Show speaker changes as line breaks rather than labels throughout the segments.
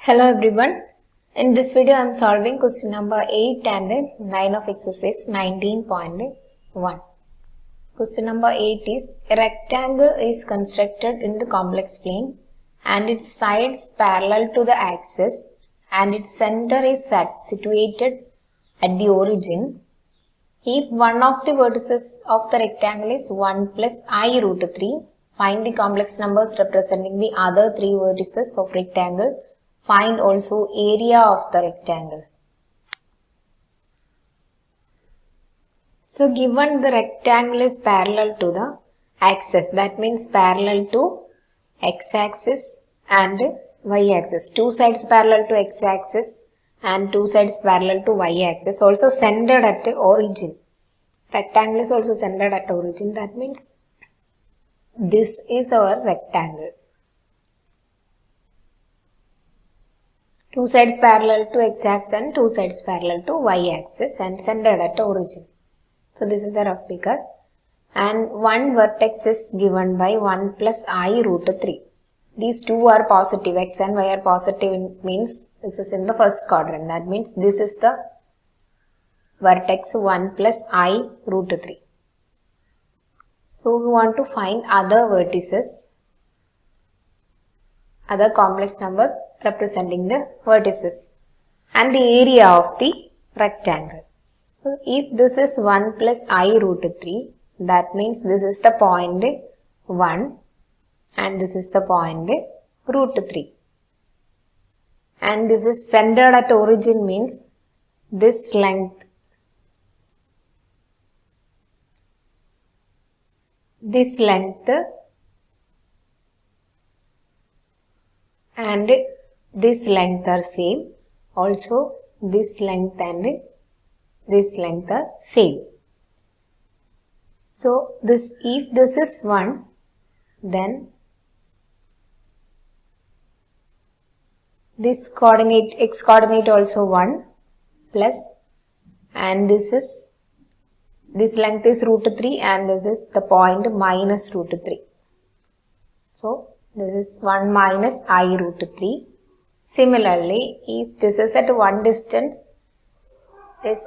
Hello everyone. In this video I am solving question number 8 and 9 of exercise 19.1. Question number 8 is a rectangle is constructed in the complex plane and its sides parallel to the axis and its center is situated at the origin. If one of the vertices of the rectangle is 1 plus I root 3, find the complex numbers representing the other 3 vertices of rectangle. Find also area of the rectangle. So given the rectangle is parallel to the axis, that means parallel to x-axis and y-axis. Two sides parallel to x-axis and two sides parallel to y-axis. Also centered at the origin. Rectangle is also centered at origin. That means this is our rectangle. Two sides parallel to x-axis and two sides parallel to y-axis and centered at origin. So this is a rough figure. And one vertex is given by 1 plus I root 3. These two are positive. X and y are positive means this is in the first quadrant. That means this is the vertex 1 plus I root 3. So we want to find other vertices, other complex numbers representing the vertices and the area of the rectangle. So if this is 1 plus I root 3, that means this is the point 1 and this is the point root 3. And this is centered at origin means this length, and this length are same. Also this length and this length are same. So this, if this is 1, then this coordinate, x coordinate also 1 plus, and this length is root 3 and this is the point minus root 3. So this is 1 minus I root 3. Similarly, if this is at one distance, this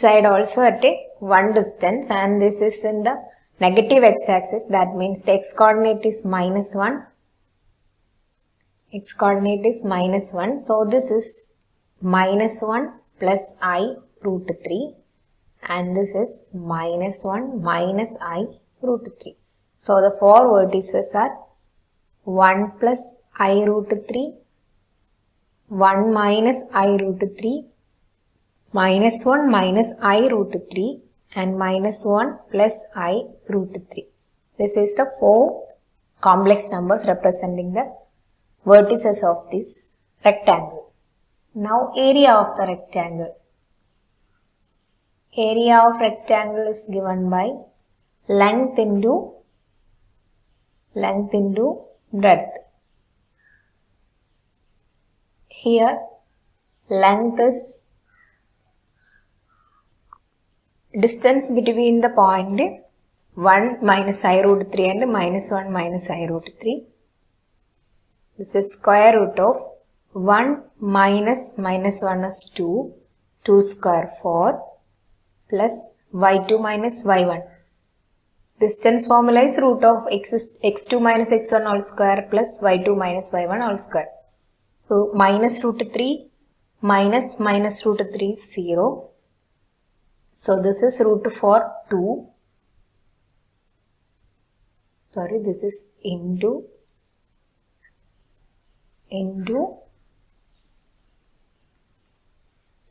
side also at a one distance, and this is in the negative x-axis, that means the x coordinate is minus 1. X coordinate is minus 1. So this is minus 1 plus I root 3 and this is minus 1 minus I root 3. So the four vertices are 1 plus I root 3, 1 minus I root 3, minus 1 minus I root 3 and minus 1 plus I root 3. This is the four complex numbers representing the vertices of this rectangle. Now area of the rectangle. Area of rectangle is given by length into breadth. Here length is distance between the point 1 minus I root 3 and minus 1 minus I root 3. This is square root of 1 minus minus 1 is 2, 2 square 4 plus y2 minus y1. Distance formula is root of x2 minus x1 all square plus y2 minus y1 all square. So minus root 3 minus minus root 3 is 0. So this is root 4 2. Sorry, this is into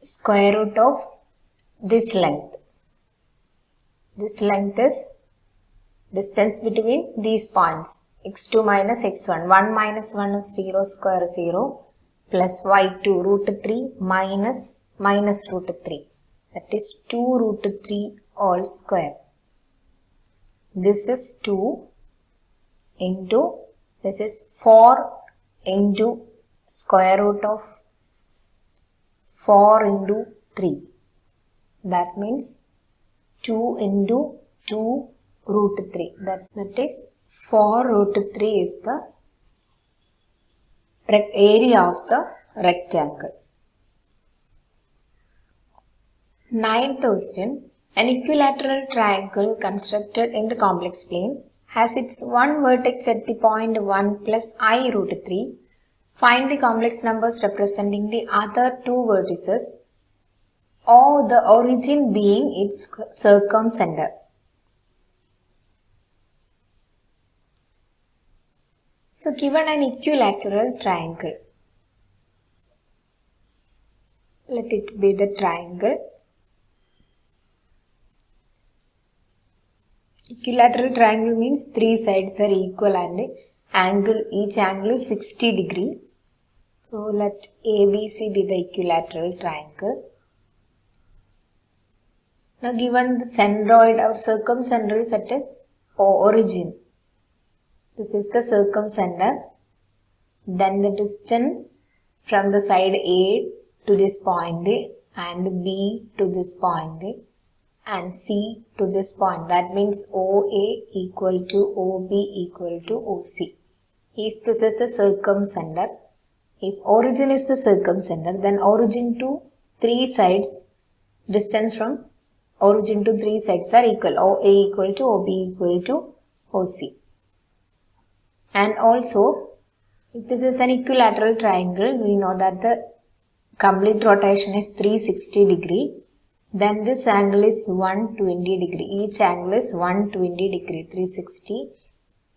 square root of this length. This length is distance between these points x2 minus x1. 1 minus 1 is 0 square 0 plus y2 root 3 minus minus root 3. That is 2 root 3 all square. This is 2 into, this is 4 into square root of 4 into 3. That means 2 into 2 root 3. That is 4 root 3 is the area of the rectangle. Ninth question. An equilateral triangle constructed in the complex plane has its one vertex at the point 1 plus I root 3. Find the complex numbers representing the other two vertices, or the origin being its circumcenter. So given an equilateral triangle, let it be the triangle. Equilateral triangle means three sides are equal and each angle is 60 degree. So let ABC be the equilateral triangle. Now given the centroid or circumcenter is at a origin. This is the circumcenter. Then the distance from the side A to this point and B to this point and C to this point. That means OA equal to OB equal to OC. If this is the circumcenter, if origin is the circumcenter, then origin to three sides, distance from origin to three sides are equal. OA equal to OB equal to OC. And also, if this is an equilateral triangle, we know that the complete rotation is 360 degree. Then this angle is 120 degree. Each angle is 120 degree. 360.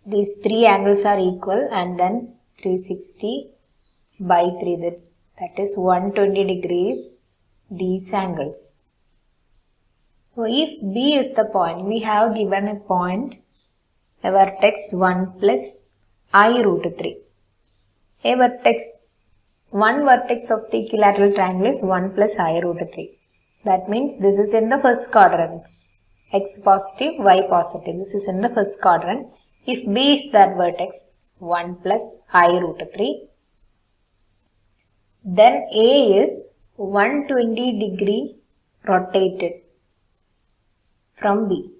These three angles are equal and then 360 by 3. That is 120 degrees. These angles. So if B is the point, we have given a point, a vertex 1 plus I root 3. One vertex of the equilateral triangle is 1 plus I root 3. That means this is in the first quadrant. X positive, Y positive. This is in the first quadrant. If B is that vertex, 1 plus I root 3. Then A is 120 degree rotated from B.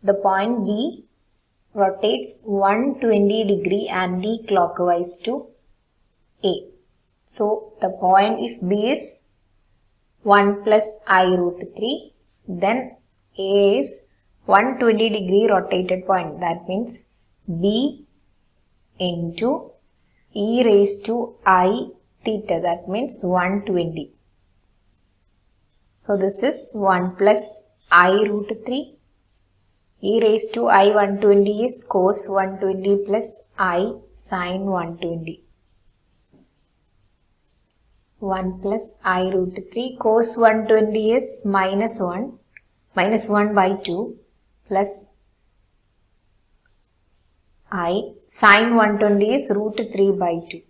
The point B rotates 120 degree anti-clockwise to A. So the point if B is 1 plus I root 3, then A is 120 degree rotated point. That means B into e raised to I theta. That means 120. So this is 1 plus I root 3. E raised to I 120 is cos 120 plus I sin 120. 1 plus I root 3 cos 120 is minus 1 by 2 plus I sin 120 is root 3 by 2.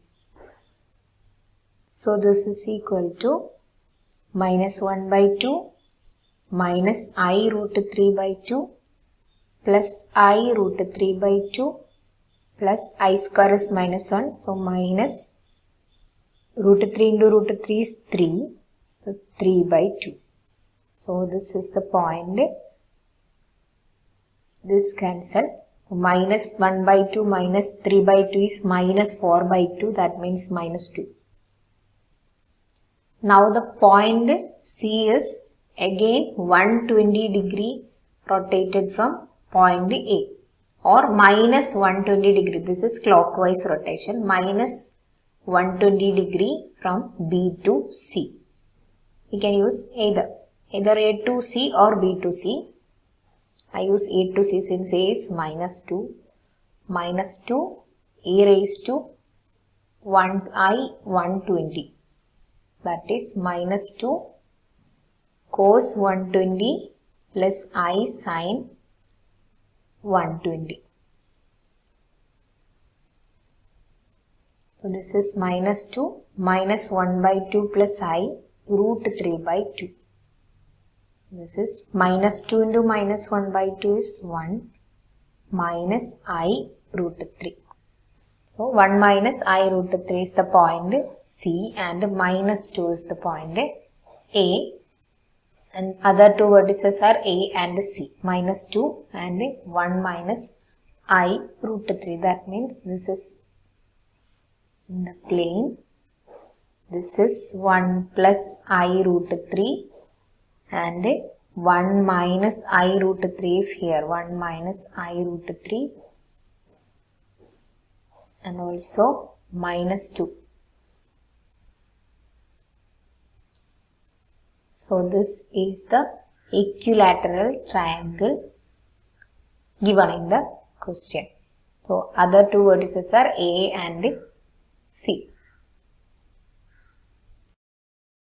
So this is equal to minus 1 by 2 minus I root 3 by 2 plus I root 3 by 2 plus I square is minus 1. So minus root 3 into root 3 is 3. So 3 by 2. So this is the point. This cancel. Minus 1 by 2 minus 3 by 2 is minus 4 by 2. That means minus 2. Now the point C is again 120 degree rotated from point A or minus 120 degree. This is clockwise rotation. Minus 120 degree from B to C. We can use either A to C or B to C. I use A to C since A is minus 2. Minus 2 e raised to 120. That is minus 2 cos 120 plus I sin 120. So this is minus 2 minus 1 by 2 plus I root 3 by 2. This is minus 2 into minus 1 by 2 is 1 minus I root 3. So 1 minus I root 3 is the point C and minus 2 is the point A. And other two vertices are A and C. Minus 2 and 1 minus I root 3. That means this is in the plane. This is 1 plus I root 3 and 1 minus I root 3 is here. 1 minus I root 3 and also minus 2. So this is the equilateral triangle given in the question. So other two vertices are A and C.